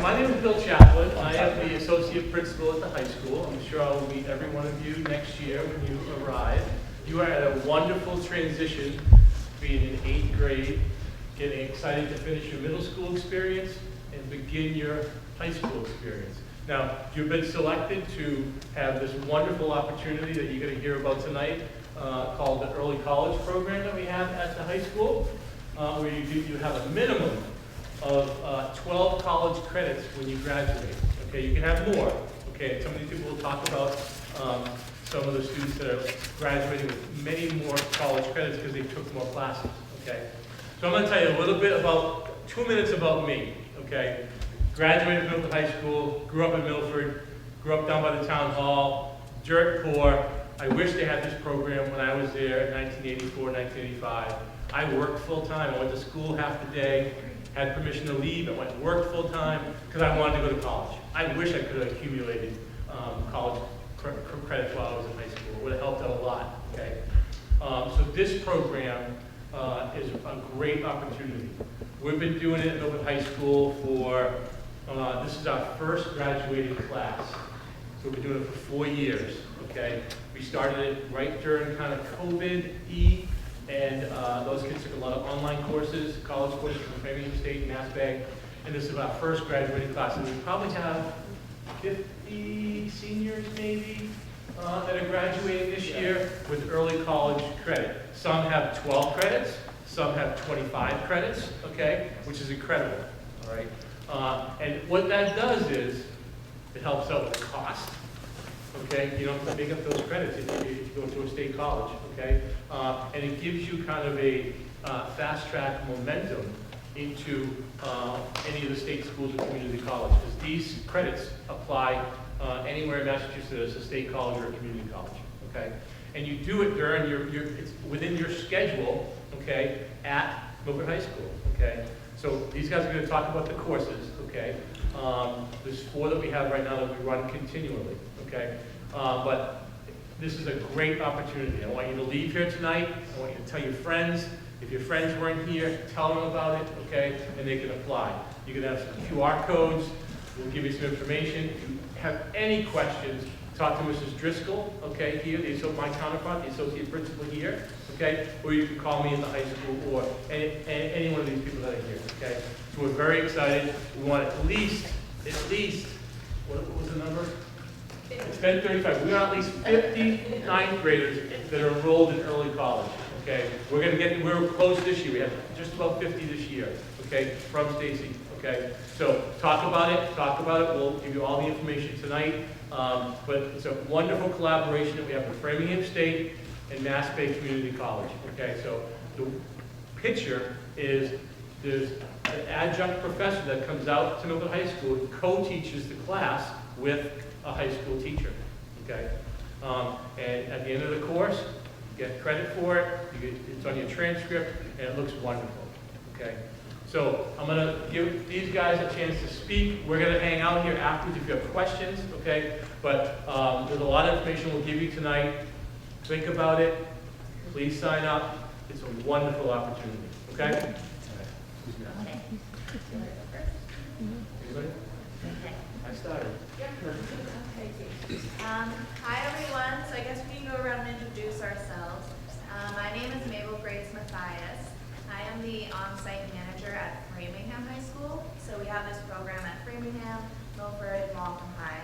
My name is Bill Chaplin. I am the associate principal at the high school. I'm sure I will meet every one of you next year when you arrive. You are at a wonderful transition, being in 8th grade, getting excited to finish your middle school experience and begin your high school experience. Now, you've been selected to have this wonderful opportunity that you're going to hear about tonight, called the Early College Program that we have at the high school, where you have a minimum of 12 college credits when you graduate. Okay, you can have more. Okay, some of these people will talk about some of the students that are graduating with many more college credits because they took more classes. Okay, so I'm going to tell you a little bit about 2 minutes about me. Okay, graduated from Milford High School, grew up in Milford, grew up down by the town hall, dirt poor. I wish they had this program when I was there in 1984, 1985. I worked full time. I went to school half the day, had permission to leave. I went and worked full time because I wanted to go to college. I wish I could have accumulated college credits while I was in high school. It would have helped out a lot. Okay, so this program is a great opportunity. We've been doing it at Milford High School for, this is our first graduating class. So we've been doing it for 4 years, okay? We started it right during kind of COVID-y, and those kids took a lot of online courses, college courses from Framingham State and NASBAG, and this is our first graduating class. And we probably have 50 seniors maybe that are graduating this year with early college credit. Some have 12 credits, some have 25 credits, okay, which is incredible, all right? And what that does is, it helps out with cost, okay? You don't have to make up those credits if you go to a state college, okay? And it gives you kind of a fast-track momentum into any of the state schools or community college, because these credits apply anywhere in Massachusetts as a state college or a community college, okay? And you do it during it's within your schedule, okay, at Milford High School, okay? So these guys are going to talk about the courses, okay? There's 4 that we have right now that we run continually, okay? But this is a great opportunity. I want you to leave here tonight. I want you to tell your friends. If your friends weren't here, tell them about it, okay? And they can apply. You can have some QR codes. We'll give you some information. If you have any questions, talk to Mrs. Driscoll, okay, here, my counterpart, the associate principal here, okay? Or you can call me in the high school or any one of these people that are here, okay? So we're very excited. We want at least, what was the number? It's been 35. We want at least 50 ninth graders that are enrolled in early college, okay? We're close this year. We have just about 50 this year, okay, from Stacy, okay? So talk about it. We'll give you all the information tonight. But it's a wonderful collaboration that we have with Framingham State and Mass Bay Community College, okay? So the picture is there's an adjunct professor that comes out to Milford High School and co-teaches the class with a high school teacher, okay? And at the end of the course, you get credit for it, it's on your transcript, and it looks wonderful, okay? So I'm going to give these guys a chance to speak. We're going to hang out here afterwards if you have questions, okay? But there's a lot of information we'll give you tonight. Think about it. Please sign up. It's a wonderful opportunity, okay? Anybody? I started. Hi everyone, so I guess we can go around and introduce ourselves. My name is Matthias. I am the on-site manager at Framingham High School. So we have this program at Framingham, Milford, and Waltham High.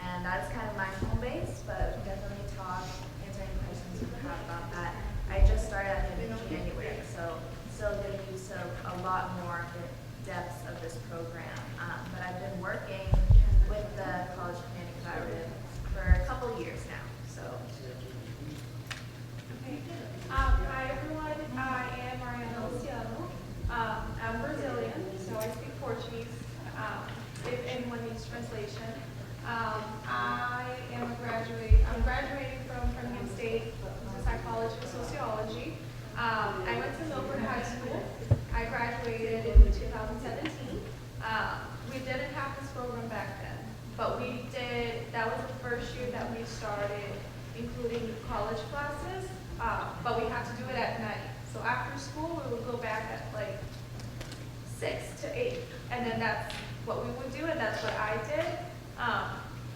And that's kind of my home base, but we definitely talk, answer any questions you have about that. I just started at the end of January, so still getting used to a lot more of the depths of this program. But I've been working with the College Community Collaborative for a couple years now. So. Hi everyone, I am Mariana Luciano. I'm Brazilian, so I speak Portuguese, if anyone needs translation. I'm graduating from Framingham State with psychology and sociology. I went to Milford High School. I graduated in 2017. We didn't have this program back then, but we did. That was the first year that we started including college classes, but we had to do it at night. So after school, we would go back at like 6 to 8, and then that's what we would do, and that's what I did.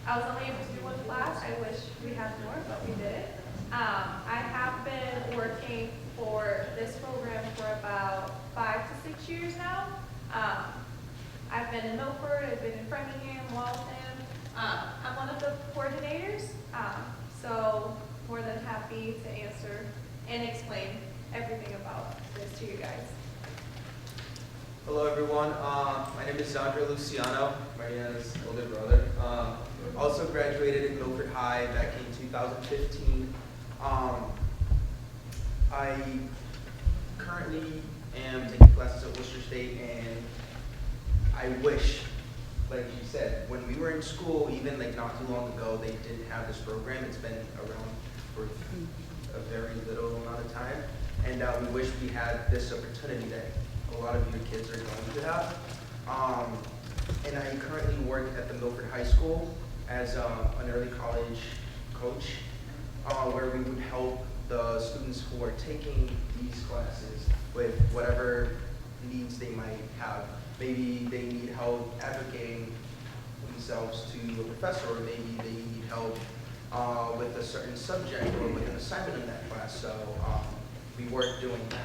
I was only able to do one class. I wish we had more, but we did. I have been working for this program for about 5 to 6 years now. I've been in Milford, I've been in Framingham, Waltham. I'm one of the coordinators, so more than happy to answer and explain everything about this to you guys. Hello everyone, my name is Zandra Luciano, Mariana's older brother. Also graduated in Milford High back in 2015. I currently am taking classes at Worcester State, and I wish, like you said, when we were in school, even like not too long ago, they didn't have this program. It's been around for a very little amount of time, and we wish we had this opportunity that a lot of you kids are going to have. And I currently work at the Milford High School as an early college coach, where we would help the students who are taking these classes with whatever needs they might have. Maybe they need help advocating themselves to a professor, or maybe they need help with a certain subject or with an assignment in that class. So we work doing that.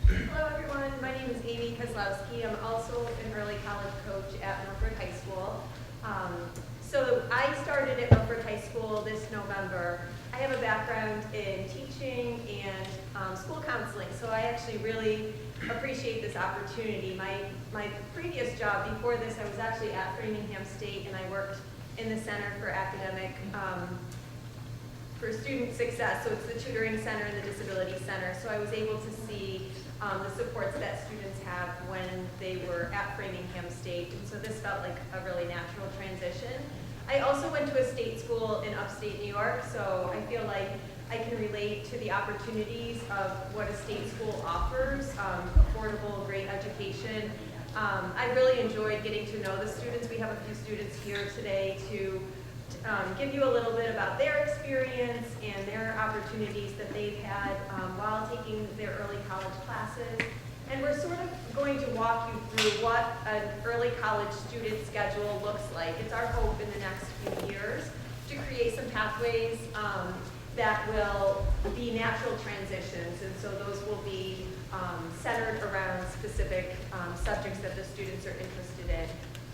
Hello everyone, my name is Amy Kozlowski. I'm also an early college coach at Milford High School. So I started at Milford High School this November. I have a background in teaching and school counseling, so I actually really appreciate this opportunity. My previous job before this, I was actually at Framingham State, and I worked in the Center for Academic for Student Success, so it's the Tutoring Center and the Disability Center. So I was able to see the supports that students have when they were at Framingham State, and so this felt like a really natural transition. I also went to a state school in upstate New York, so I feel like I can relate to the opportunities of what a state school offers, affordable, great education. I really enjoyed getting to know the students. We have a few students here today to give you a little bit about their experience and their opportunities that they've had while taking their early college classes. And we're sort of going to walk you through what an early college student schedule looks like. It's our hope in the next few years to create some pathways that will be natural transitions, and so those will be centered around specific subjects that the students are interested in.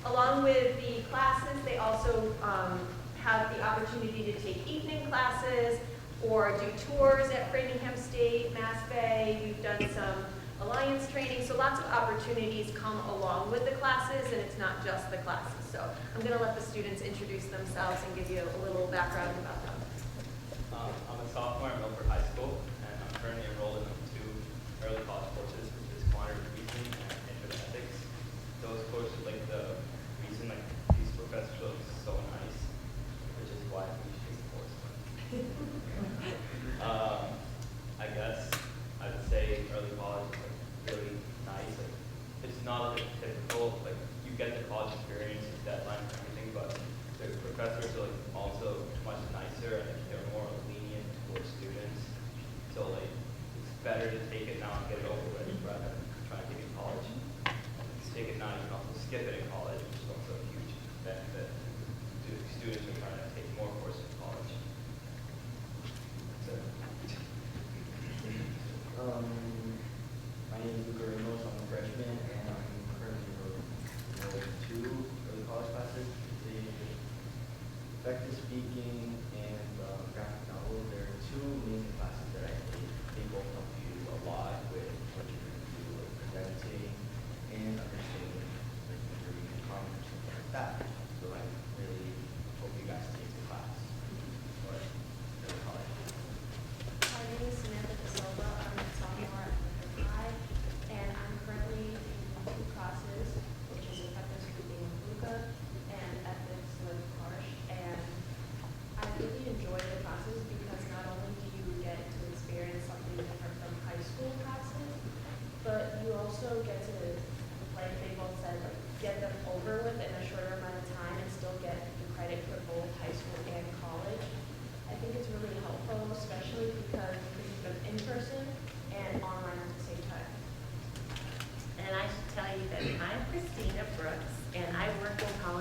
Along with the classes, they also have the opportunity to take evening classes or do tours at Framingham State, Mass Bay. We've done some alliance training, so lots of opportunities come along with the classes, and it's not just the classes. So I'm going to let the students introduce themselves and give you a little background about them. I'm a sophomore at Milford High School, and I'm currently enrolled in 2 early college courses, which is quantitative reasoning and internet ethics. Those courses, like the reason, like these professors look so nice, which is why we should take the course. I guess I would say early college is like really nice. Like, it's not like typical, like you get the college experience, deadline and everything, but the professors are like also much nicer, and like, they're more lenient towards students. So like it's better to take it now and get it over with rather than trying to take it in college. If you take it now, you can also skip it in college, which is also a huge benefit to students who are trying to take more courses in college. So, My name is Luca Ramos. I'm a freshman, and I'm currently enrolled in 2 early college classes. Effective speaking and graphic novels. There are 2 main classes that I take. They both help you a lot with what you're going to do, like presenting and understanding, like reading comments and stuff like that. So I really hope you guys take the class.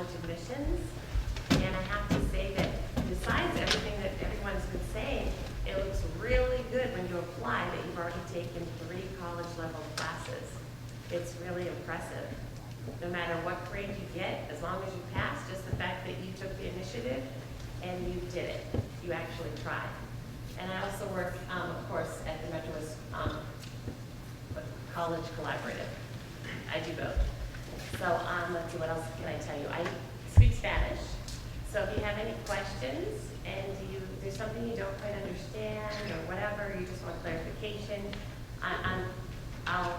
college admissions. And I have to say that besides everything that everyone's been saying, it looks really good when you apply that you've already taken 3 college level classes. It's really impressive. No matter what grade you get, as long as you pass, just the fact that you took the initiative and you did it. You actually tried. And I also work, of course, at the Metrowest College Collaborative. I do both. So let's see, what else can I tell you? I speak Spanish. So if you have any questions and there's something you don't quite understand or whatever, you just want clarification, I'll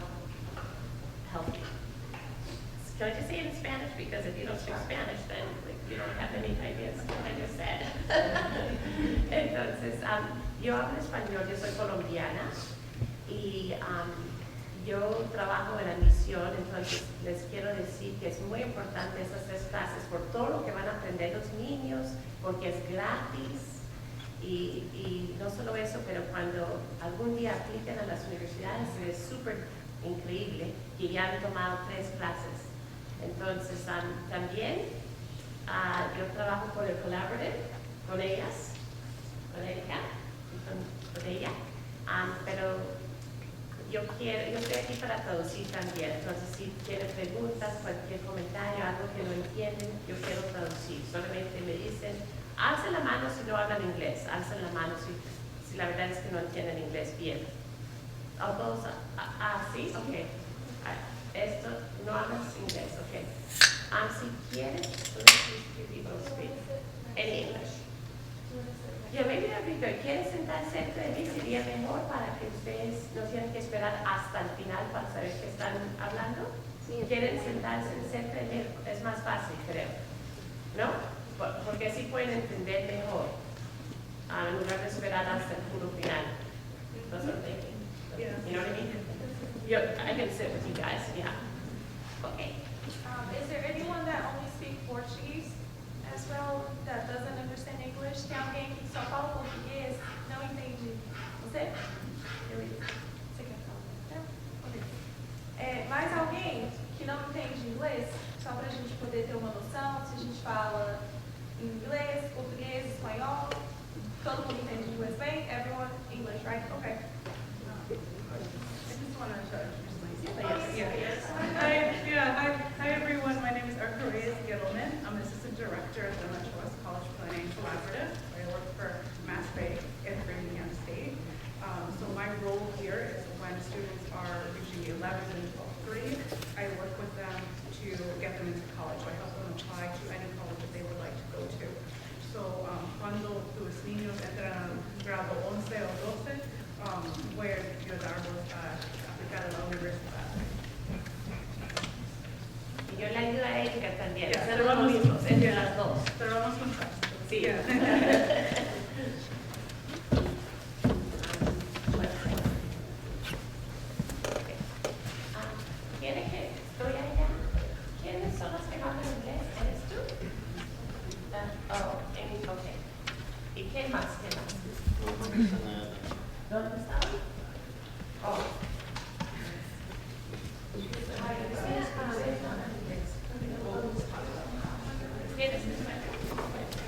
help you. Can I just say it in Spanish? Because if you don't speak Spanish, then you don't have any ideas what I just said. Entonces, yo hablo español, yo soy colombiana y yo trabajo en la misión, entonces les quiero decir que es muy importante esas 3 clases por todo lo que van a aprender los niños, porque es gratis y no solo eso, pero cuando algún día apliquen a las universidades es súper increíble que ya han tomado 3 clases. Entonces, también yo trabajo con el Collaborative, con ellas, con ella, con ella, pero yo estoy aquí para traducir también. Entonces, si tienen preguntas, cualquier comentario, algo que no entienden, yo quiero traducir. Solamente me dicen, alcen la mano si no hablan inglés, alcen la mano si la verdad es que no entienden inglés bien. ¿O todos? ¿Sí? Ok. Esto, no hablas inglés, ok. Si quieres, people speak in English. Yo me repito, ¿quieren sentarse cerca de mí? Sería mejor para que ustedes no tengan que esperar hasta el final para saber qué están hablando. ¿Quieren sentarse cerca de mí? Es más fácil, creo. ¿No? Porque así pueden entender mejor, en lugar de esperar hasta el puro final. That's what I'm thinking. You know what I mean? I can sit with you guys, yeah. Okay. Is there anyone that only speaks Portuguese as well, that doesn't understand English? Tem alguém que só fala português, não entende? Você? Você quer falar? Não? Ok. Mais alguém que não entende inglês? Só para a gente poder ter uma noção, se a gente fala inglês, português, espanhol, todo mundo entende inglês bem? Everyone English, right? Okay. Hi everyone. My name is Arca Reyes Gittleman. I'm an assistant director at the Metrowest College Planning Collaborative. I work for Mass Bay in Framingham State. So my role here is when students are reaching 11th and 12th grade, I work with them to get them into college. So I help them apply to any college that they would like to go to. So cuando tus niños entran a grado 11 o 12, voy a ayudarlos a aplicar a la universidad. Yo le ayudo a ella también. Yeah, Son los mismos, entre las dos. Trabajamos juntas. Sí. Yeah. ¿Quiénes que estoy allá? ¿Quiénes son los que hablan inglés? ¿Eres tú? Ok. ¿Y qué más? ¿Dónde están? Oh. ¿Tienes mi sueño?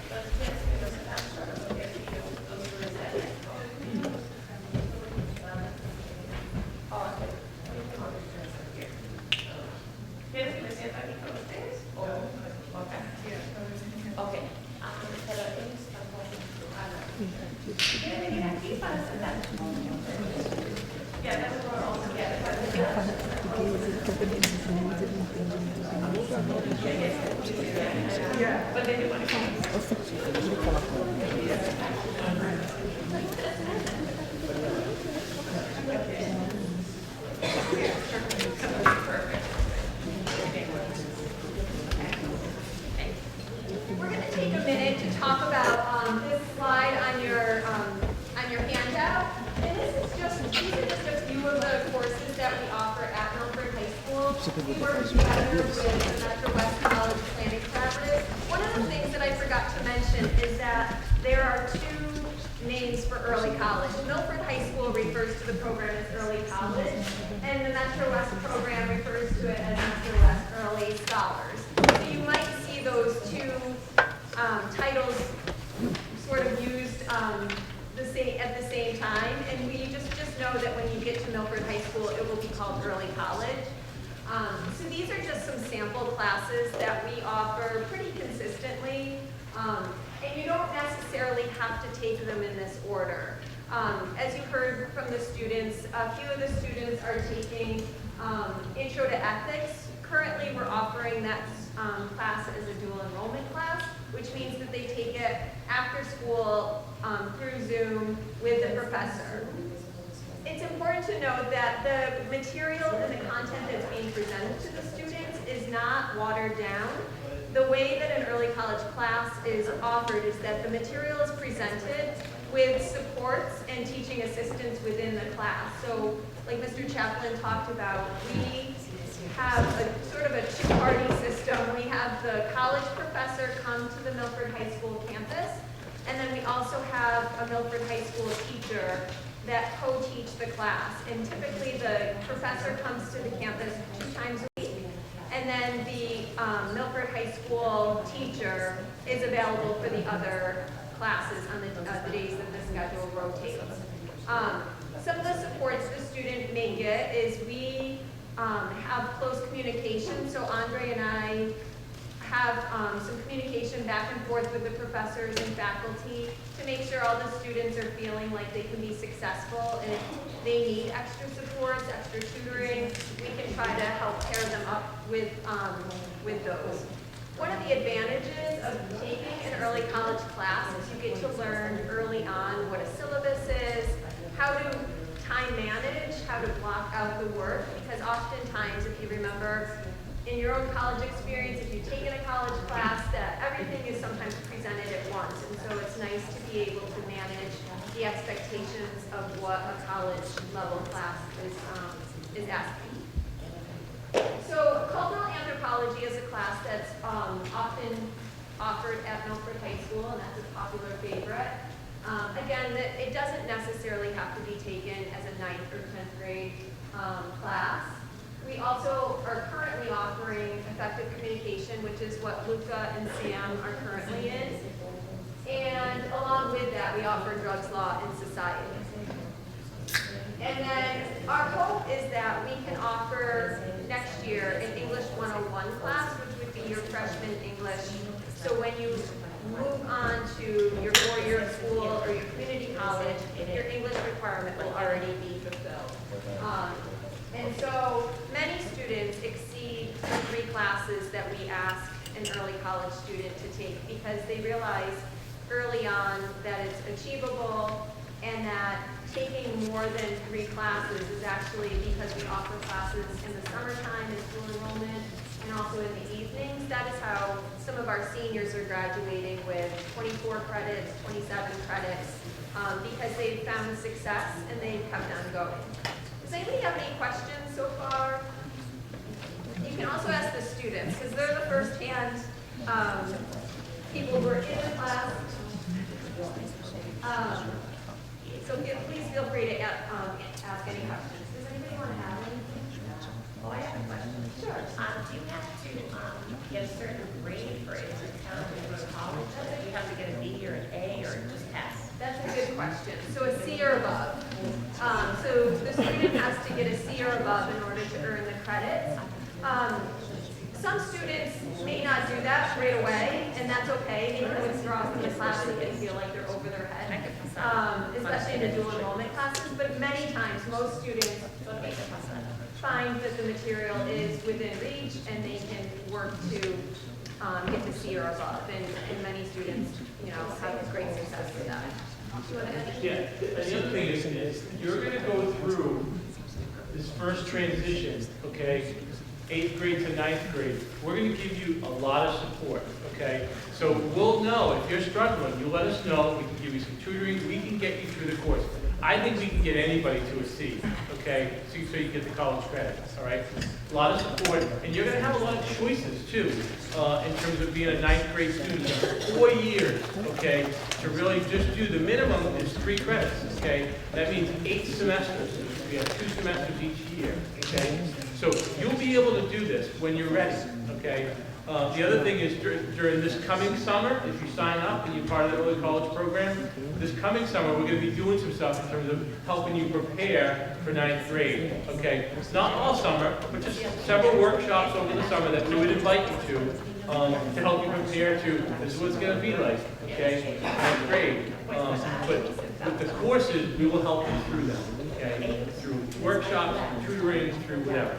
Entonces, ¿tienes que los ¿Quieres que me sienta aquí con ustedes? Ok. Pero ellos tampoco. ¿Quieren venir aquí para sentarse? Yeah, that's what we're all together. But they do want to come. We're going to take a minute to talk about this slide on your handout. And these are just a few of the courses that we offer at Milford High School. We work together with the Metrowest College Planning Collaborative. One of the things that I forgot to mention is that there are 2 names for early college. Milford High School refers to the program as early college, and the Metrowest program refers to it as Metrowest Early Scholars. So you might see typically those two titles sort of used at the same time, and we just know that when you get to Milford High School, it will be called early college. So these are just some sample classes that we offer pretty consistently, and you don't necessarily have to take them in this order. As you heard from the students, a few of the students are taking Intro to Ethics. Currently, we're offering that class as a dual enrollment class, which means that they take it after school through Zoom with the professor. It's important to note that the material and the content that's being presented to the students is not watered down. The way that an early college class is offered is that the material is presented with supports and teaching assistants within the class. So, like Mr. Chaplin talked about, we have a sort of a two-party system. We have the college professor come to the Milford High School campus, and then we also have a Milford High School teacher that co-teach the class. And typically the professor comes to the campus 2 times a week, and then the Milford High School teacher is available for the other classes on the days that the schedule rotates. Some of the supports the student may get is we have close communication. So Andre and I have some communication back and forth with the professors and faculty to make sure all the students are feeling like they can be successful, and if they need extra supports, extra tutoring, we can try to help pair them up with those. One of the advantages of taking an early college class is you get to learn early on what a syllabus is, how to time manage, how to block out the work, because oftentimes, if you remember, in your own college experience, if you've taken a college class, that everything is sometimes presented at once, and so it's nice to be able to manage the expectations of what a college level class is asking. So cultural anthropology is a class that's often offered at Milford High School, and that's a popular favorite. Again, it doesn't necessarily have to be taken as a 9th or 10th grade class. We also are currently offering effective communication, which is what Luca and Sam are currently in. And along with that, we offer drugs, law, and society. And then our hope is that we can offer next year an English 101 class, which would be your freshman English. So when you move on to your 4-year school or your community college, your English requirement will already be fulfilled. And so many students exceed the 3 classes that we ask an early college student to take because they realize early on that it's achievable and that taking more than 3 classes is actually because we offer classes in the summertime in dual enrollment and also in the evenings. That is how some of our seniors are graduating with 24 credits, 27 credits, because they've found success and they've kept on going. Does anybody have any questions so far? You can also ask the students, because they're the first-hand people who are in the class. So please feel free to ask any questions. Does anybody want to have anything? Oh, I have a question. Sure. Do you have to get a certain grade for it to count as college? Do you have to get a B or an A or just pass? That's a good question. So a C or above. So the student has to get a C or above in order to earn the credits. Some students may not do that right away, and that's okay. They can withdraw from the class if they feel like they're over their head, especially in the dual enrollment classes. But many times, most students find that the material is within reach, and they can work to get the C or above. And many students, have great success with that. Do you want to add? Yeah, and the other thing is you're going to go through this first transition, okay, 8th grade to 9th grade. We're going to give you a lot of support, okay? So we'll know if you're struggling, you let us know. We can give you some tutoring. We can get you through the course. I think we can get anybody to a C, okay, so you get the college credits, all right? A lot of support, and you're going to have a lot of choices, too, in terms of being a 9th grade student. 4 years, okay, to really just do the minimum is 3 credits, okay? That means 8 semesters. We have 2 semesters each year, okay? So you'll be able to do this when you're ready, okay? The other thing is during this coming summer, if you sign up and you're part of the early college program, this coming summer, we're gonna be doing some stuff in terms of helping you prepare for ninth grade, okay? Not all summer, but just several workshops over the summer that we would invite you to help you prepare to, this is what it's gonna be like, okay? Ninth grade. But the courses, we will help you through them, okay? Through workshops, through tutoring, through whatever.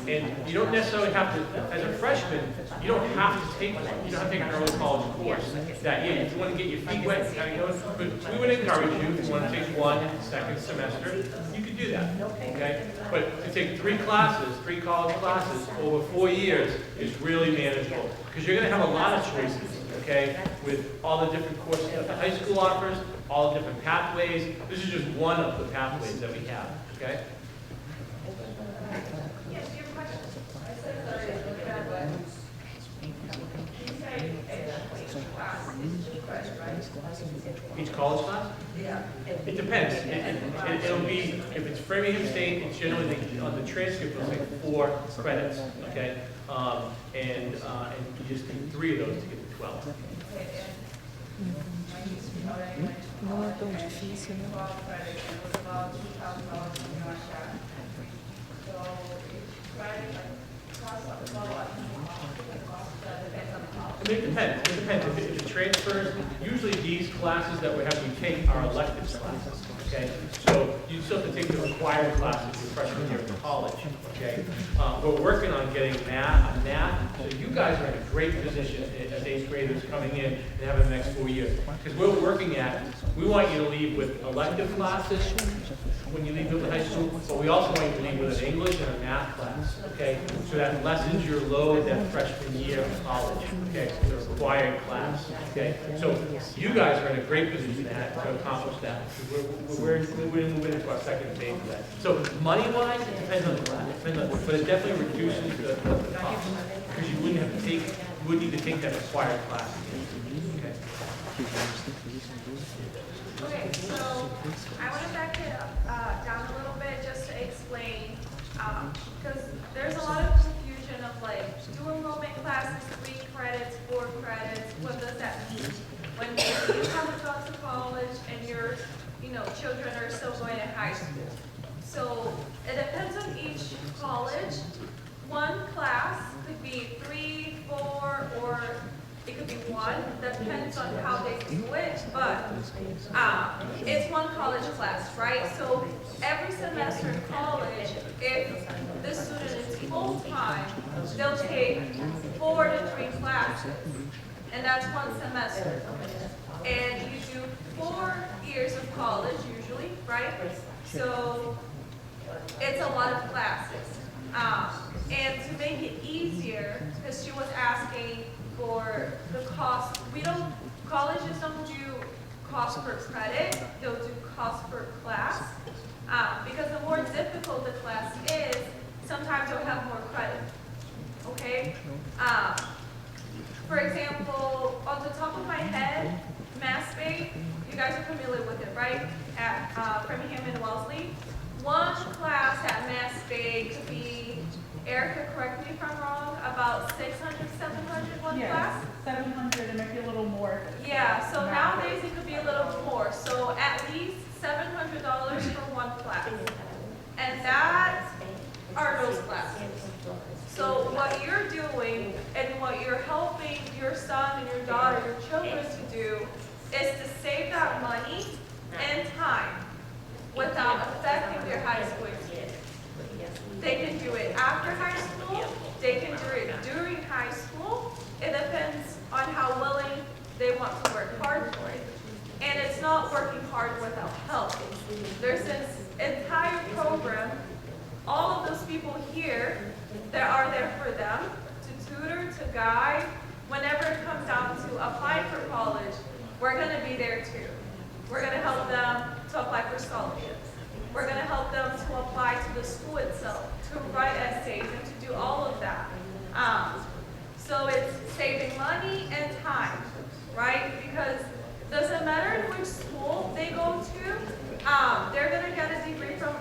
And you don't necessarily have to, as a freshman, you don't have to take an early college course that year. If you want to get your feet wet and kind of go, but we would encourage you, if you want to take one second semester, you could do that, okay? But to take 3 college classes over 4 years is really manageable, because you're going to have a lot of choices, okay? With all the different courses that the high school offers, all the different pathways. This is just one of the pathways that we have, okay? Yes, do you have a question? Each college class? Yeah. It depends. It'll be, if it's Framingham State, it's generally, on the transcript, it'll say 4 credits, okay? And you just need 3 of those to get to 12. Não é tão difícil, né? I mean, it depends. It depends. If it transfers, usually these classes that we're having you take are elective classes, okay? So you still have to take the required classes your freshman year of college, okay? We're working on getting math. So you guys are in a great position as 8th graders coming in and having the next 4 years. Because we're working at, we want you to leave with elective classes when you leave the high school, but we also want you to leave with an English and a math class, okay? So that lessens your load that freshman year of college, okay? The required class, okay? So you guys are in a great position to accomplish that. We're moving into our second phase of that. So money-wise, it depends on the class, but it definitely reduces the cost, because you wouldn't have to take, you wouldn't need to take that required class again, okay? Okay, so I want to back it up, down a little bit just to explain, because there's a lot of confusion of like, dual enrollment classes, 3 credits, 4 credits, what does that mean? When you haven't gone to college and your, children are still going to high school. So it depends on each college. One class could be 3, 4, or it could be 1, depends on how they do it, but it's one college class, right? So every semester in college, if the student is full-time, they'll take 4 to 3 classes, and that's 1 semester. And you do 4 years of college usually, right? So it's a lot of classes. And to make it easier, because she was asking for the cost, colleges don't do cost per credit, they'll do cost per class. Because the more difficult the class is, sometimes you'll have more credit, okay? For example, on the top of my head, Mass Bay, you guys are familiar with it, right? At Framingham and Wellesley. 1 class at Mass Bay could be, Erica, correct me if I'm wrong, about 600, 700 one class? 700, it might be a little more. Yeah, so nowadays it could be a little more. So at least $700 for 1 class. And that are those classes. So what you're doing and what you're helping your son and your daughter, your children to do is to save that money and time without affecting their high school experience. They can do it after high school, they can do it during high school. It depends on how willing they want to work hard for it. And it's not working hard without help. There's this entire program, all of those people here that are there for them, to tutor, to guide. Whenever it comes down to apply for college, we're gonna be there too. We're gonna help them to apply for scholarships. We're gonna help them to apply to the school itself, to write essays, and to do all of that. So it's saving money and time, right? Because it doesn't matter which school they go to, they're gonna get a degree from,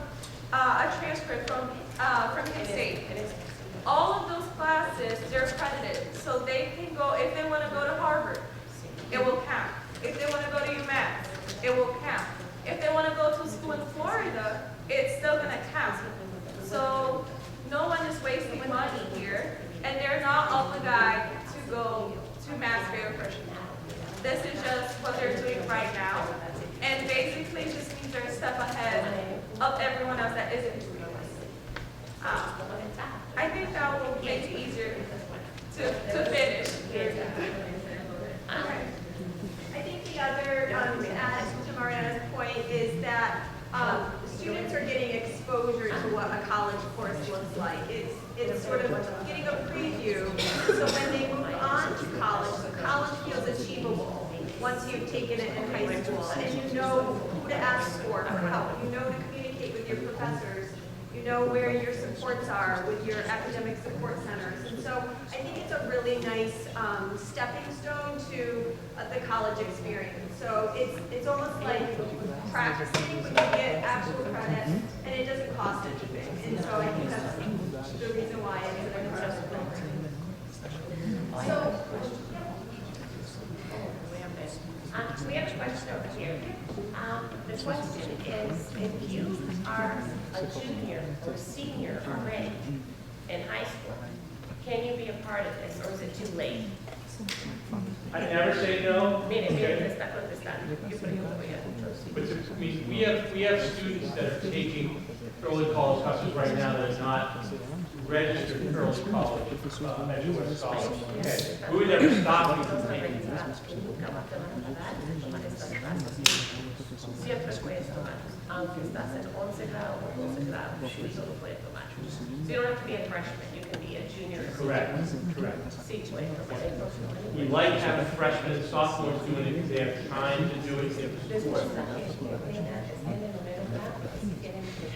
a transcript from Framingham State. All of those classes, they're accredited. can go, if they want to go to Harvard, it will count. If they want to go to UMass, it will count. If they want to go to school in Florida, it's still going to count. So no one is wasting money here, and they're not obligated to go to Mass Bay or freshman. This is just what they're doing right now, and basically just means they're a step ahead of everyone else that isn't doing this. I think that will make it easier to finish. I think the other, to add to Mariana's point, is that students are getting exposure to what a college course looks like. It's sort of getting a preview, so when they move on to college, so college feels achievable once you've taken it in high school, and you know who to ask for help, you know to communicate with your professors, you know where your supports are with your academic support centers. And so I think it's a really nice stepping stone to the college experience. So it's almost like practicing, but you get actual credit, and it doesn't cost anything. And so I think that's the reason why it's an impressive program. So, we have a question over here. The question is, if you are a junior or senior already in high school, can you be a part of this, or is it too late? I never say no. Mire, okay? te está contestando. Yo pregunto, But I mean, we have students that are taking early college classes right now that are not registered in early college, Metrowest scholars. Okay, we would never stop you from taking this. Siempre puedes tomar, aunque estás en 11 grado o 12 grado, sí lo puedes tomar. So you don't have to be a freshman, you can be a junior or Correct, senior. correct. Sí, puedes tomar. We like having freshmen and sophomores doing it because they have time to do it in the Después sport. la gente tiene número grado, tienen que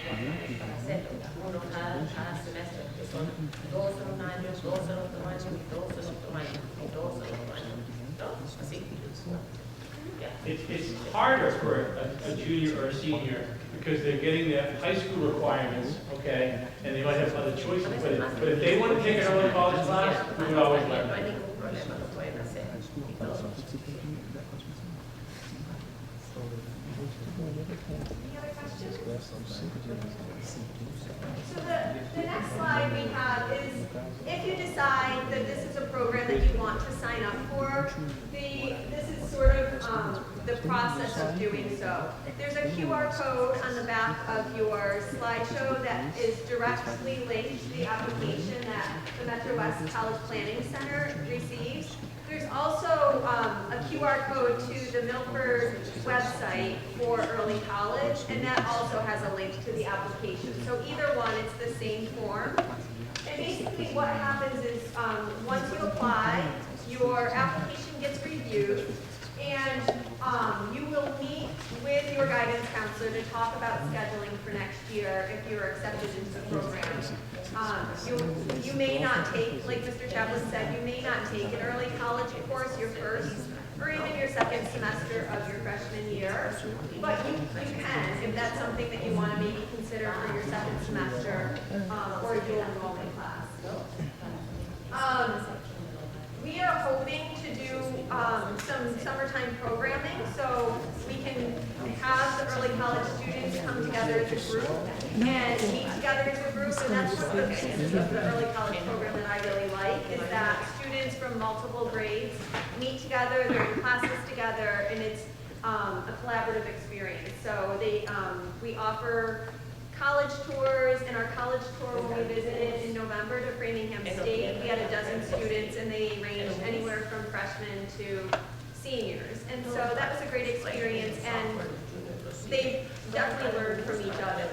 para hacerlo, uno cada semestre, que son 2 en un año, 2 en otro año, y 2 en otro año, y 2 en otro año. ¿No? Así. Yeah. It's harder for a junior or a senior because they're getting their high school requirements, okay, and they might have other choices. But if they want to take an early college class, we would always let No hay them. ningún problema, lo pueden hacer. Y todo. Any other questions? So the next slide we have is, if you decide that this is a program that you want to sign up for, this is sort of the process of doing so. There's a QR code on the back of your slideshow that is directly linked to the application that the Metrowest College Planning Center receives. There's also a QR code to the Milford website for early college, and that also has a link to the application. So either one, it's the same form. And basically what happens is, once you apply, your application gets reviewed, and you will meet with your guidance counselor to talk about scheduling for next year if you're accepted into the program. You may not take, like Mr. Chaplin said, you may not take an early college course your first or even your second semester of your freshman year, but you can if that's something that you want to maybe consider for your second semester or dual enrollment class. We are hoping to do some summertime programming, so we can have the early college students come together as a group and meet together as a group, and that's one of the pieces of the early college program that I really like, is that students from multiple grades meet together, they're in classes together, and it's a collaborative experience. So we offer college tours, and our college tour when we visited in November to Framingham State, we had a dozen students, and they ranged anywhere from freshmen to seniors. And so that was a great experience, and they definitely learned from each other.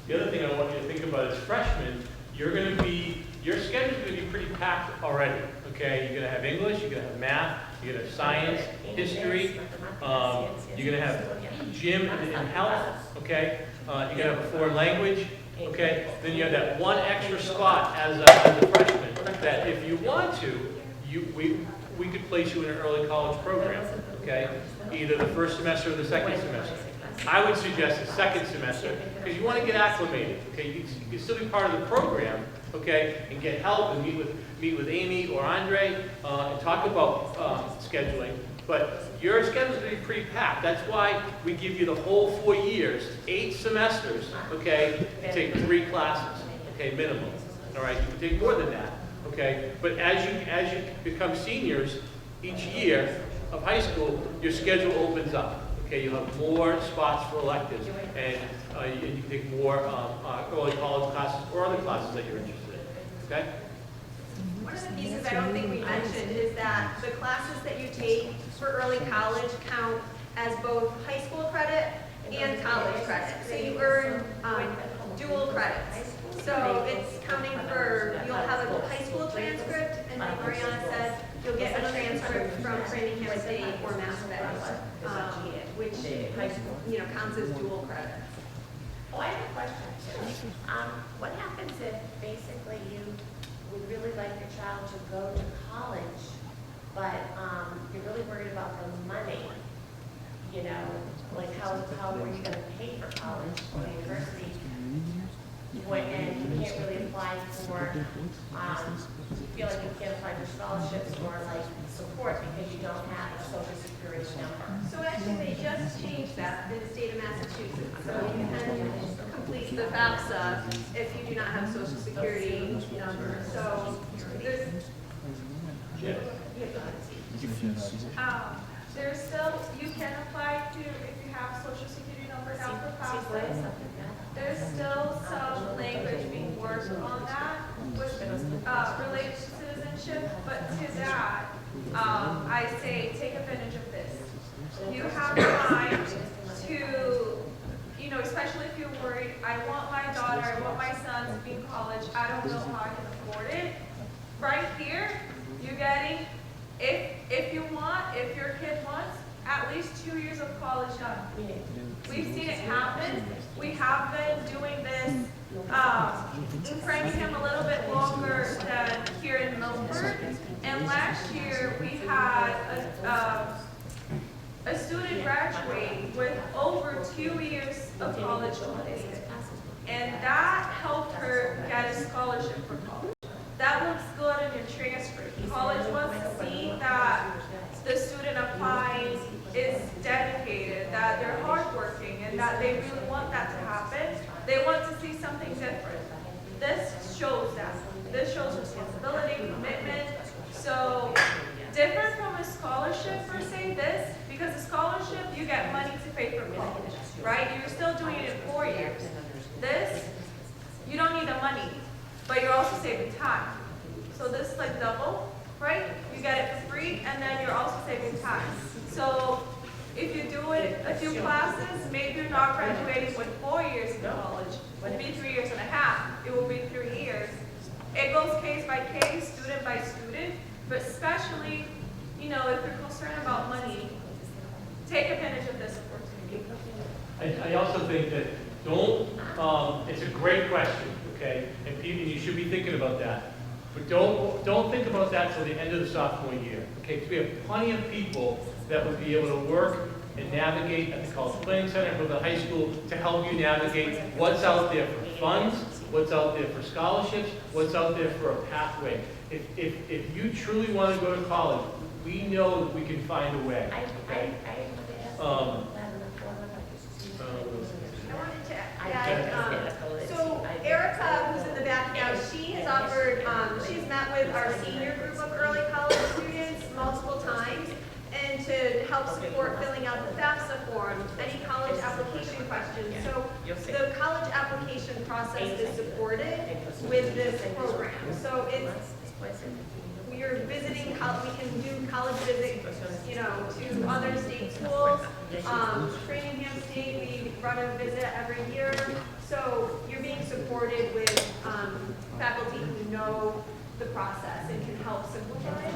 The other thing I want you to think about is freshmen, your schedule's going to be pretty packed already, okay? You're going to have English, you're going to have math, you're going to have science, history, you're going to have gym and health, okay? You're going to have a foreign language, okay? Then you have that one extra spot as a freshman that if you want to, we could place you in an early college program, okay? Either the first semester or the second semester. I would suggest the second semester because you want to get acclimated, okay? You can still be part of the program, okay, and get help and meet with Amy or Andre and talk about scheduling. But your schedule's gonna be pretty packed. That's why we give you the whole 4 years, 8 semesters, okay, to take 3 classes, okay, minimum. All right, you can take more than that, okay? But as you become seniors, each year of high school, your schedule opens up. Okay, you'll have more spots for electives, and you can take more early college classes or other classes that you're interested in. Okay? One of the pieces I don't think we mentioned is that the classes that you take for early college count as both high school credit and college credit. So you earn dual credits. So it's counting for, you'll have a high school transcript, and like Mariana said, you'll get a transcript from Framingham State or Mass Bay, which, counts as dual credits. Oh, I have a question too. What happens if basically you would really like your child to go to college, but you're really worried about the money? You know, like how are you going to pay for college or university? And you can't really apply for, you feel like you can't apply for scholarships or like support because you don't have a social security number. So actually, they just changed that in the state of Massachusetts. So you can complete the FAFSA if you do not have a social security number. So there's, There's still, you can apply to, if you have social security number now for FAFSA. There's still some language being worked on that with related to citizenship, but to that, I say take advantage of this. You have time to, especially if you're worried, I want my daughter, I want my son to be in college, I don't know how I can afford it. Right here, you're getting, if your kid wants, at least 2 years of college done. We've seen it happen. We have been doing this in Framingham a little bit longer than here in Milford. And last year, we had a student graduate with over 2 years of college completed. And that helped her get a scholarship for college. That looks good in your transcript. College wants to see that the student applying is dedicated, that they're hardworking, and that they really want that to happen. They want to see something different. This shows that. This shows responsibility, commitment. So different from a scholarship per se, this, because a scholarship, you get money to pay for college, right? You're still doing it in 4 years. This, you don't need the money, but you're also saving time. So this is like double, right? You get it for free, and then you're also saving time. So if you do it a few classes, maybe you're not graduating with 4 years in college. It will be 3 years and a half. It will be 3 years. It goes case by case, student by student, but especially, if you're concerned about money, take advantage of this opportunity. I also think that it's a great question, okay? And you should be thinking about that. But don't think about that till the end of the sophomore year, okay? Because we have plenty of people that would be able to work and navigate at the College Planning Center or the high school to help you navigate what's out there for funds, what's out there for scholarships, what's out there for a pathway. If you truly want to go to college, we know that we can find a way. Okay? I wanted to add, so Erica, who's in the back now, she has offered, she's met with our senior group of early college students multiple times, and to help support filling out the FAFSA form, any college application questions. So the college application process is supported with this program. So you're visiting, we can do college visits, to other state schools. Framingham State, we run a visit every year. So you're being supported with faculty who know the process and can help simplify it.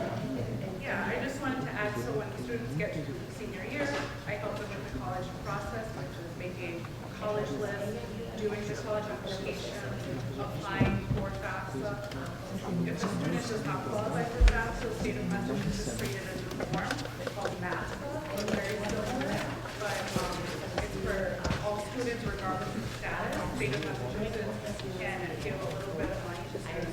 Yeah, I just wanted to add, so when students get to senior year, I help them with the college process, which is making a college list, doing the college application, applying for FAFSA. If the student does not qualify for FAFSA, the state of Massachusetts created a new form called MAFSA, or very similar, but it's for all students regardless of status. The state of Massachusetts can give a little bit of money to students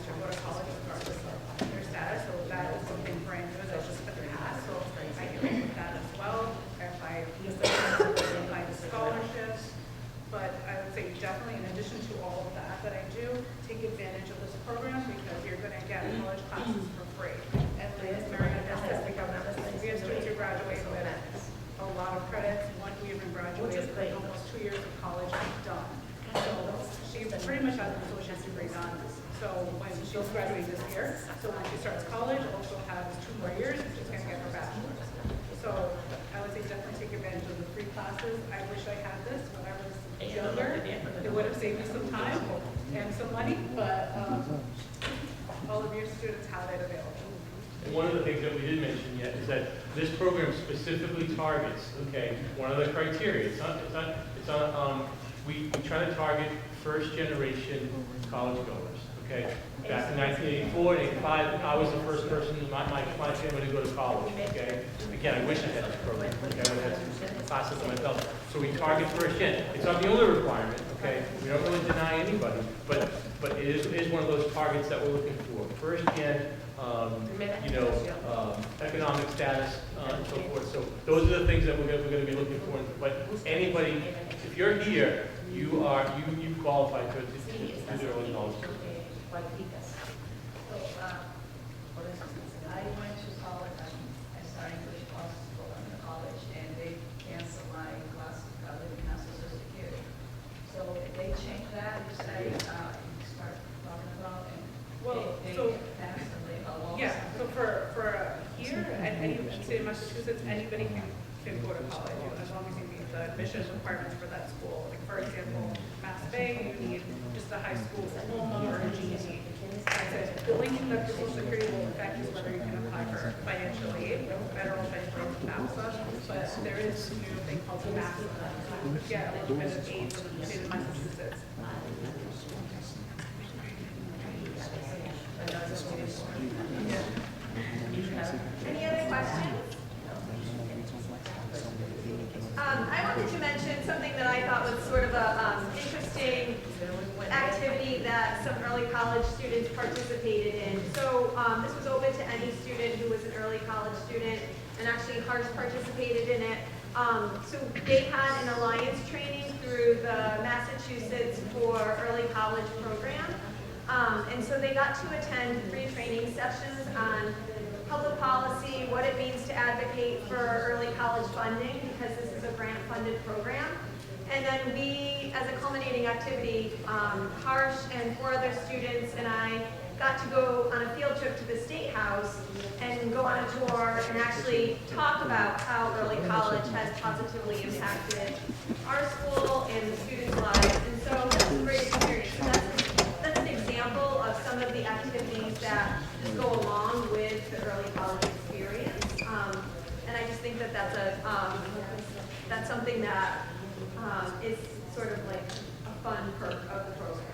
So when she'll graduate this year, so when she starts college, also has 2 more years, she's gonna get her bachelor's. So I would say definitely take advantage of the free classes. I wish I had this when I was younger. It would have saved me some time and some money, but all of your students have it available. And one of the things that we didn't mention yet is that this program specifically targets, okay, one of the criteria. We try to target first generation college goers, okay? Back in 1984 and 85, I was the first person in my family to go to college, okay? Again, I wish I had this program, okay? I would have had some classes for myself. So we target first gen. It's not the only requirement, okay? We don't really deny anybody, but it is one of those targets that we're looking for. First gen, economic status, and so forth. So those are the things that we're going to be looking for. But anybody, if you're here, you qualify to do the early college. I went to college, I started English classes going to college, and they canceled my class, they canceled Social Security. So if they change that, you say, you start talking about, and they pass and they allow. Yeah, so for here, at any state of Massachusetts, anybody can go to college, as long as you meet the admission requirements for that school. Like for example, Mass Bay, you need just a high school diploma or a GED. The link that the Social Security will affect is whether you can apply for financial aid, federal financial aid, FAFSA, but there is a new thing called FAFSA. You could get a little bit of aid from the state of Massachusetts. Any other questions? I wanted to mention something that I thought was sort of a interesting activity that some early college students participated in. So this was open to any student who was an early college student, and actually Harsh participated in it. So they had an alliance training through the Massachusetts for Early College program. And so they got to attend 3 training sessions on public policy, what it means to advocate for early college funding, because this is a grant-funded program. And then we, as a culminating activity, Harsh and 4 other students and I got to go on a field trip to the State House and go on a tour and actually talk about how early college has positively impacted our school and the students' lives. And so that's a great experience. So that's an example of some of the activities that just go along with the early college experience. And I just think that that's something that is sort of like a fun perk of the program.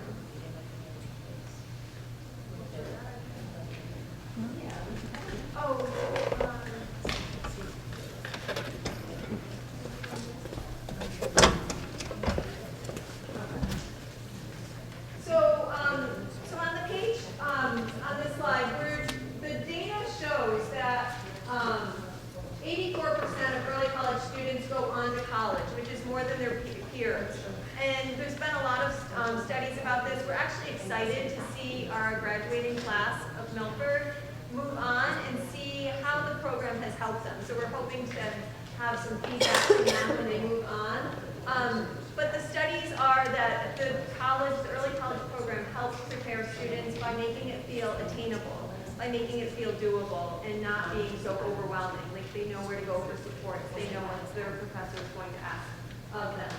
So on the page, on this slide, the data shows that 84% of early college students go on to college, which is more than their peers. And there's been a lot of studies about this. We're actually excited to see our graduating class of Milford move on and see how the program has helped them. So we're hoping to have some feedback from them when they move on. But the studies are that the early college program helps prepare students by making it feel attainable, by making it feel doable, and not being so overwhelming. Like they know where to go for support. They know what their professor is going to ask of them.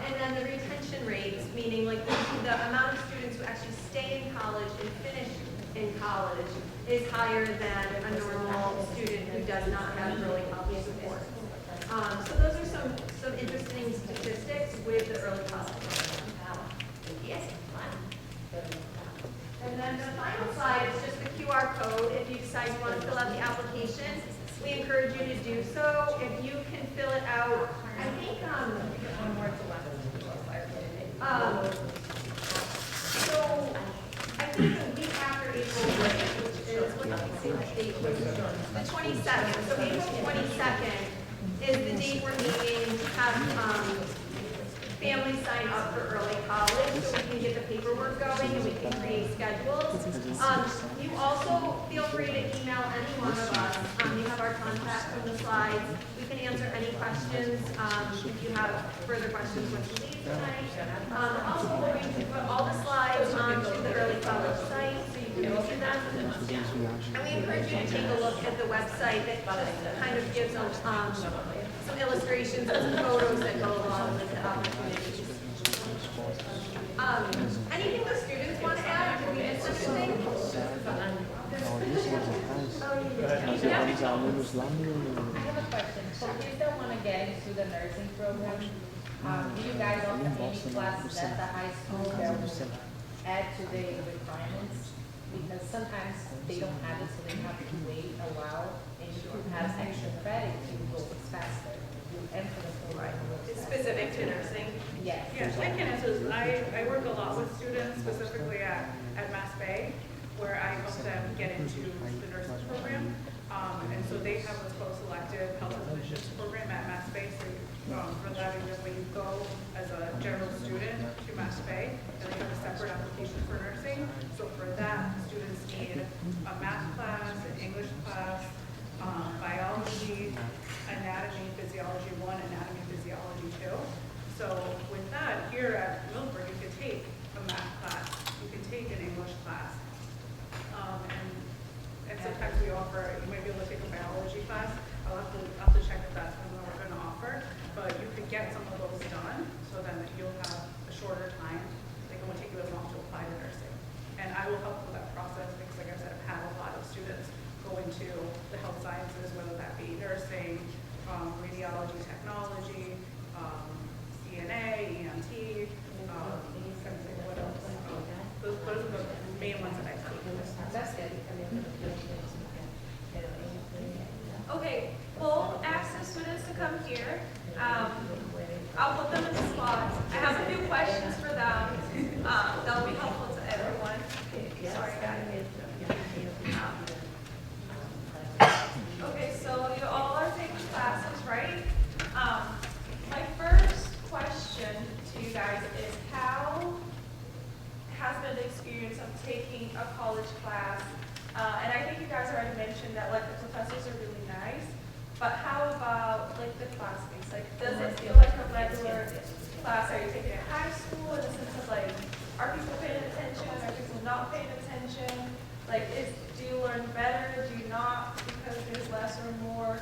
And then the retention rates, meaning like the amount of students who actually stay in college and finish in college is higher than a normal student who does not have early college support. So those are some interesting statistics with the early college program. Yes, And then the final slide is just the QR code. If you decide you want to fill out the application, we encourage you to do so. If you can fill it out, I think, so I think the week after April break, which is, what did we say the date was? The 22nd. So April 22nd is the date we're aiming to have families sign up for early college so we can get the paperwork going and we can create schedules. You also feel free to email any one of us. You have our contact from the slides. We can answer any questions, if you have further questions when you leave tonight. Also, we're going to put all the slides onto the early college site, so you can review them. And we encourage you to take a look at the website that just kind of gives some illustrations and some photos that go along with the opportunities. Anything the students want to add? Did we miss anything? Yeah. I have a question. For kids that want to get into the nursing program, do you guys offer any classes at the high school that will add to the requirements? Because sometimes they don't have it, so they have to wait a while, and you can have extra credit to go faster. You enter the program. It's specific to nursing. Yes. Yes, I can answer this. I work a lot with students, specifically at Mass Bay, where I help them get into the nurses program. And so they have what's called selective health admissions program at Mass Bay. So for that, when you go as a general student to Mass Bay, then they have a separate application for nursing. So for that, students need a math class, an English class, biology, anatomy, physiology 1, anatomy, physiology 2. So with that, here at Milford, you could take a math class, you could take an English class, and sometimes we offer, you might be able to take a biology class. I'll have to check if that's something we're going to offer, but you could get some of those done, so then you'll have a shorter time. Like it won't take you as long to apply to nursing. And I will help with that process because, like I said, I've had a lot of students go into the health sciences, whether that be nursing, radiology technology, CNA, EMT, what else? Those are the main ones that I see. That's it. Okay, we'll ask the students to come here. I'll put them in the spots. I have a few questions for them. That'll be helpful to everyone. Sorry, guys. Okay, so you all are taking classes, right? My first question to you guys is how has been the experience of taking a college class? And I think you guys already mentioned that like the professors are really nice, but how about like the classmates? Like, does it feel like a regular class? Are you taking it in high school in the sense of like, are people paying attention? Are people not paying attention? Like, do you learn better? Do you not? Because there's less or more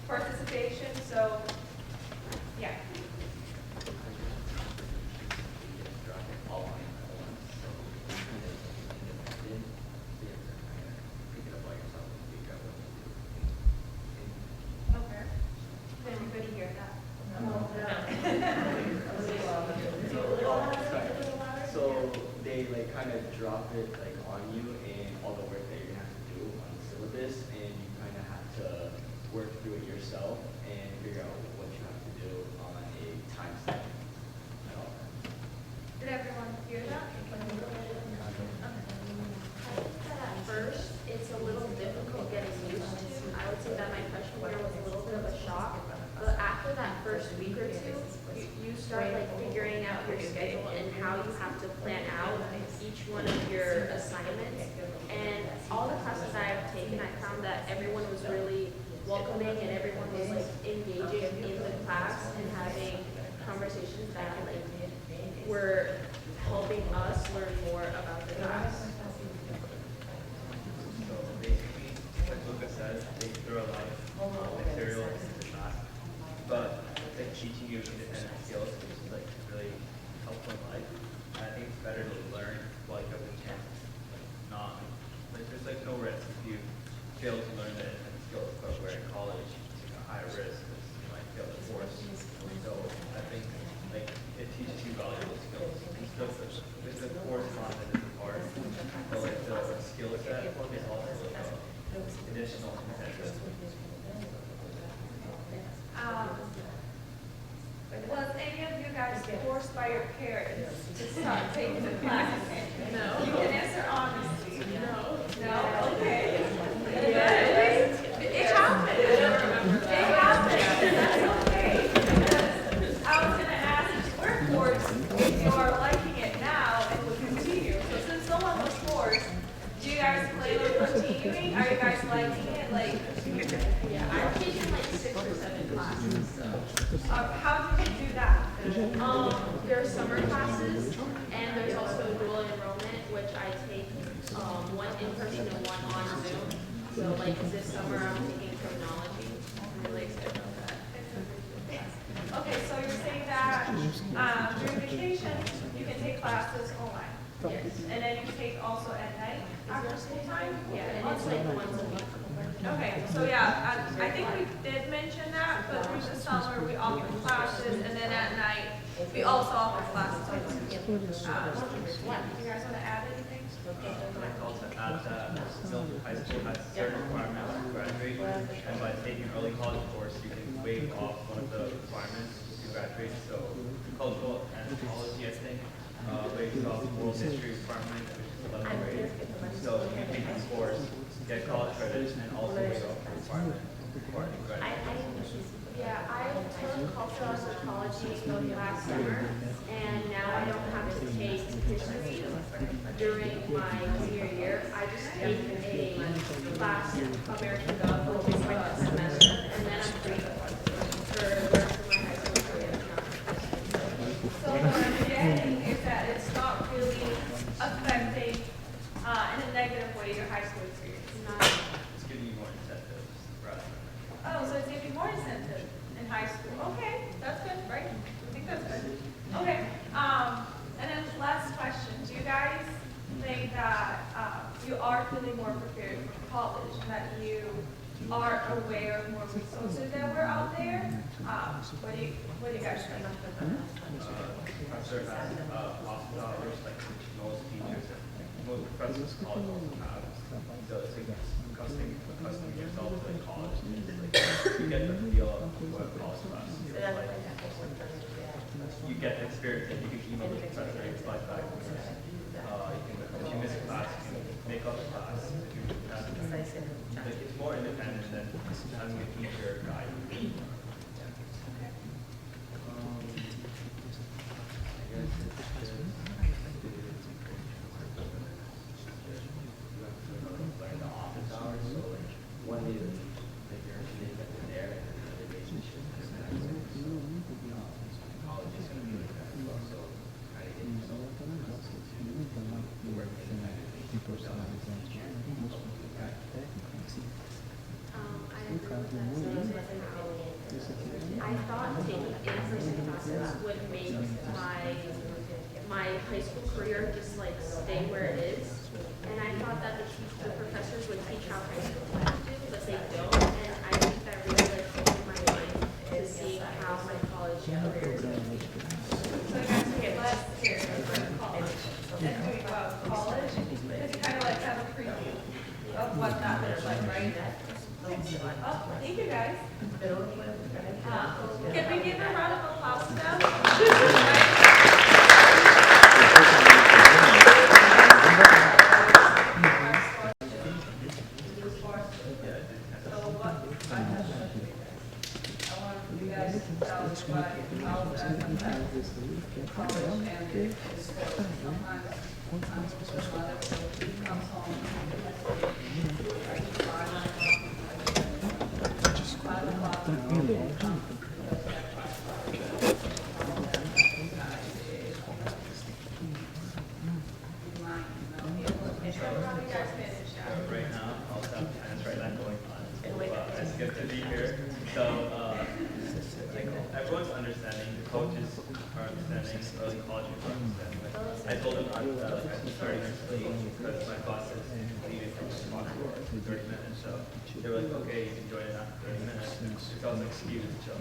participation. So, yeah. Okay. Did everybody hear that? So they like kind of drop it like on you and all the work that you're gonna have to do on the syllabus, and you kind of have to work through it yourself and figure out what you have to do on a time set and all that. Did everyone hear that? At first, it's a little difficult getting used to. I would say that my freshman year was a little bit of a shock. But after that first week or two, you start like figuring out your schedule and how you have to plan out each one of your assignments. And all the classes I've taken, I found that everyone was really welcoming and everyone was like engaging in the class and having conversations that like were helping us learn more about the class. So basically, like Luca says, they throw a lot of material into the class, but it's like teaching you independent skills, which is like really helpful in life. And I think it's better to learn while you have the chance. Like not, like there's like no risk if you fail to learn the independent skills, but where in college it's like a higher risk because you might fail the course. So I think like it teaches you valuable skills. It's the course content is the part, but like the skill set is also additional incentive. Was any of you guys forced by your parents to start taking the class? No. You can answer honestly. No. No? Okay. It happened. It happened. That's okay. Because I was going to ask if you were forced, if you are liking it now and would continue. So since no one was forced, do you guys plan on continuing? Are you guys liking it? Like, Yeah, our teacher like How did you do that? There's summer classes, and there's also dual enrollment, which I take, one in person and one on Zoom. So like this summer, I'm taking criminology. I'm really excited about that. Okay, so you're saying that during vacation, you can take classes online? Yes. And then you take also at night after school time? Yeah, and it's like once a week. Okay, so yeah, I think we did mention that, but through the summer, we offer classes, and then at night, we also offer classes. You guys want to add anything? I'd like to also add that Milford High School has certain requirements to graduate, and by taking an early college course, you can waive off one of the requirements to graduate. So cultural anthropology, I think, waives off world history requirement, which is 11th grade. So you take this course, get college credits, and also waive off the requirement for graduation. Yeah, I took cultural anthropology last summer, and now I don't have to take history during my senior year. I just take a class in American Gov, which is like a semester, and then I'm free for the rest of my high school career. So what I'm getting is that it's not really affecting in a negative way your high school experience. It's giving you more incentives rather than. Oh, so it's giving more incentive in high school. Okay, that's good, right? I think that's good. Okay, and then last question. Do you guys think that you are feeling more prepared for college and that you are aware of more resources that were out there? What do you guys think? Professor has office hours like most teachers and most professors in college also have. So it's like accustoming yourself to like college. You get the feel of what a college class is like. You get the experience and you can email the professor and slide back. If you miss a class, you can make up a class. If you have, like, it's more independent than having a teacher guide you. Learn the office hours, so like one day like you're there, and then another day you should just kind of college is gonna be like that as well. So kind of get yourself to work independently. I agree with that. I thought taking in-person classes would make my high school career just like stay where it is. And I thought that the professors would teach how high school class do, but they don't. And I think that really like opened my mind to see how my college career is going to be. So you guys get less scared of college and doing well in college because you kind of like have a preview of what that looks like, right? Oh, thank you guys. Can we give a round of applause to them? Right now, I also have tennis right now going on. It's good to be here. So, like, everyone's understanding, the coaches are understanding, early college people are understanding. Like, I told them I'm starting early because my boss is leaving from the spot for 30 minutes. So they were like, okay, you can join it after 30 minutes. So I was like, excuse me, so.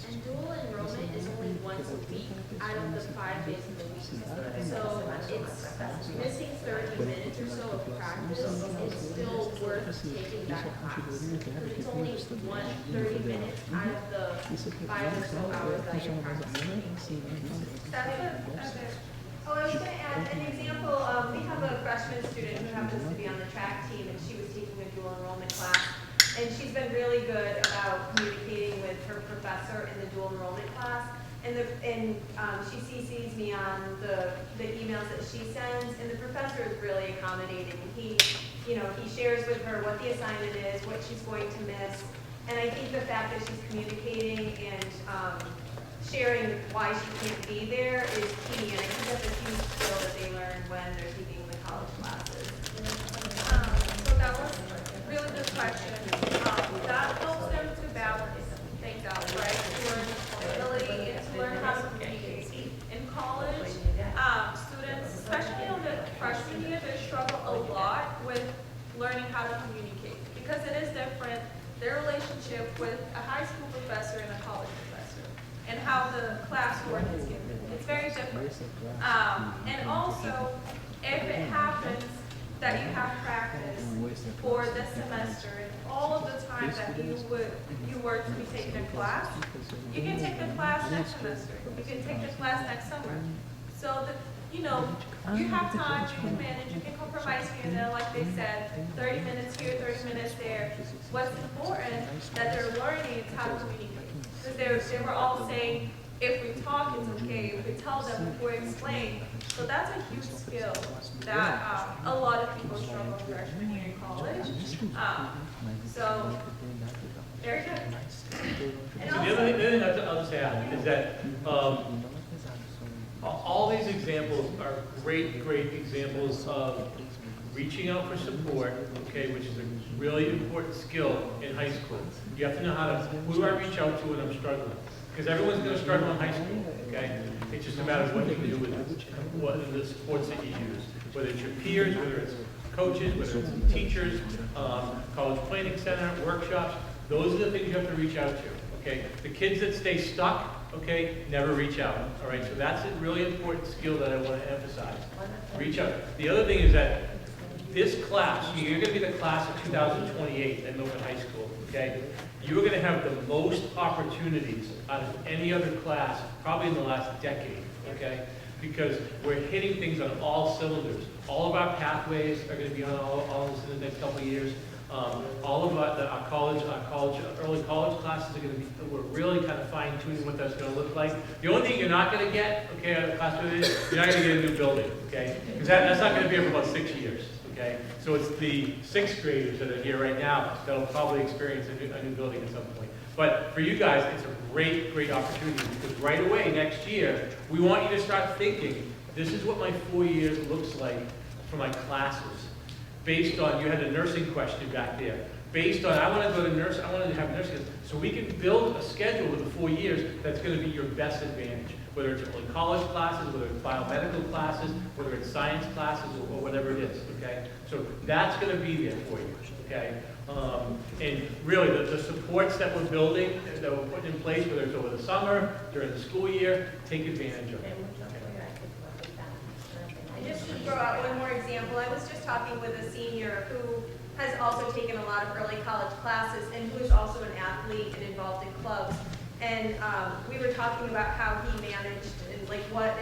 And dual enrollment is only once a week out of the 5 days of the week. So it's missing 30 minutes or so of practice. It's still worth taking that class. Because it's only 30 minutes out of the 5 or so hours that you're practicing. That's it. Oh, I was going to add an example. We have a freshman student who happens to be on the track team, and she was taking a dual enrollment class. And she's been really good about communicating with her professor in the dual enrollment class. She CCs me on the emails that she sends, and the professor is really accommodating. He shares with her what the assignment is, what she's going to miss, and I think the fact that she's communicating and sharing why she can't be there is key, and I think that's a huge skill that they learn when they're taking the college classes. So that was a really good question. That helps them to balance things out, right? To learn responsibility and to learn how to communicate. In college, students, especially on the freshman year, they struggle a lot with learning how to communicate because it is different, their relationship with a high school professor and a college professor and how the classwork is given. It's very different. And also, if it happens that you have practice for this semester and all of the time that you were to be taking a class, you can take the class next semester. You can take the class next summer. So that, you have time, you can manage, you can compromise here and there, like they said, 30 minutes here, 30 minutes there. What's important that they're learning is how to communicate. Because they were all saying, if we talk, it's okay. If we tell them, if we explain. So that's a huge skill that a lot of people struggle with freshman year in college. So, very good. And So the other thing I'll just add is that all these examples are great examples of reaching out for support, okay, which is a really important skill in high school. You have to know who do I reach out to when I'm struggling? Because everyone's going to struggle in high school, okay? It's just a matter of what you can do with it, what are the supports that you use, whether it's your peers, whether it's coaches, whether it's teachers, college planning center, workshops. Those are the things you have to reach out to, okay? The kids that stay stuck, okay, never reach out, all right? So that's a really important skill that I want to emphasize. Reach out. The other thing is that this class, you're going to be the class of 2028 at Milford High School, okay? You're going to have the most opportunities out of any other class, probably in the last decade, okay? Because we're hitting things on all cylinders. All of our pathways are going to be on all this in the next couple of years. All of our early college classes are going to be, we're really kind of fine tuning what that's going to look like. The only thing you're not going to get, okay, out of the class is you're not going to get a new building, okay? Because that's not going to be here for about 6 years. Okay, so it's the 6th graders that are here right now that'll probably experience a new building at some point. But for you guys, it's a great opportunity because right away next year, we want you to start thinking, this is what my 4 years looks like for my classes. Based on, you had a nursing question back there. Based on, I want to go to nursing, I want to have nursing. So we can build a schedule with the 4 years that's going to be your best advantage. Whether it's early college classes, whether it's biomedical classes, whether it's science classes, or whatever it is, okay? So that's going to be there for you, okay? And really, the supports that we're building, that we're putting in place, whether it's over the summer, during the school year, take advantage of it. And just to throw out one more example, I was just talking with a senior who has also taken a lot of early college classes and who is also an athlete and involved in clubs. And we were talking about how he managed and like what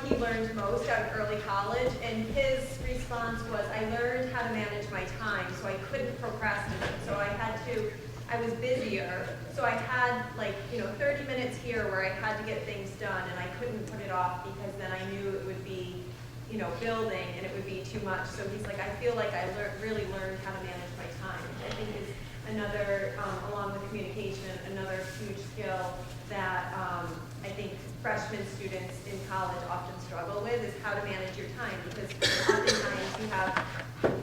he learned most out of early college. And his response was, I learned how to manage my time, so I couldn't procrastinate. So I was busier, so I had 30 minutes here where I had to get things done, and I couldn't put it off because then I knew it would be, building and it would be too much. So he's like, I feel like I really learned how to manage my time. I think is another, along with communication, another huge skill that I think freshman students in college often struggle with is how to manage your time, because oftentimes you have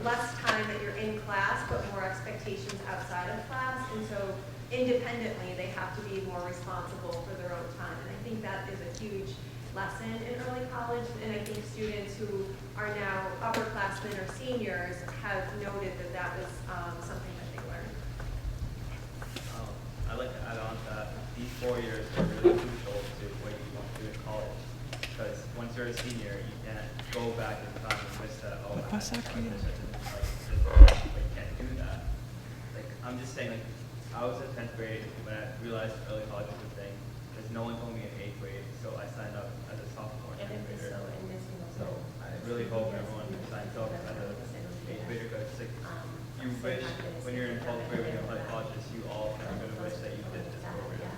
less time that you're in class, but more expectations outside of class, and so independently they have to be more responsible for their own time. And I think that is a huge lesson in early college, and I think students who are now upperclassmen or seniors have noted that that was something that they learned. I'd like to add on to that. These 4 years are really crucial to what you want to do in college. Because once you're a senior, you can't go back in time and miss that. Oh, I can't do that. I'm just saying, I was in 10th grade when I realized early college was a thing. Because no one told me in 8th grade, so I signed up as a sophomore and 10th grader. So I really hope everyone signs up as a 8th grader, because you wish when you're in 12th grade, when you're in college, you all are going to wish that you did this program.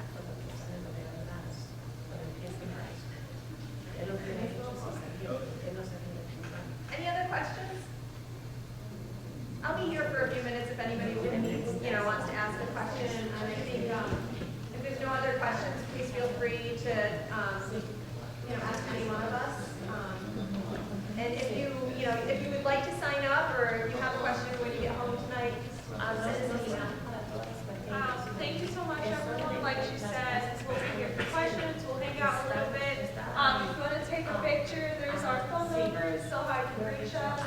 can reach us.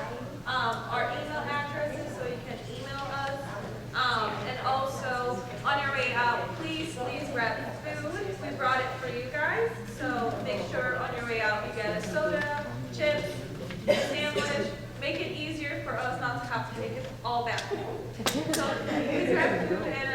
Our email addresses, so you can email us. And also, on your way out, please grab food. We brought it for you guys, so make sure on your way out you get a soda, chips, a sandwich. Make it easier for us not to have to take it all back home. So please grab food and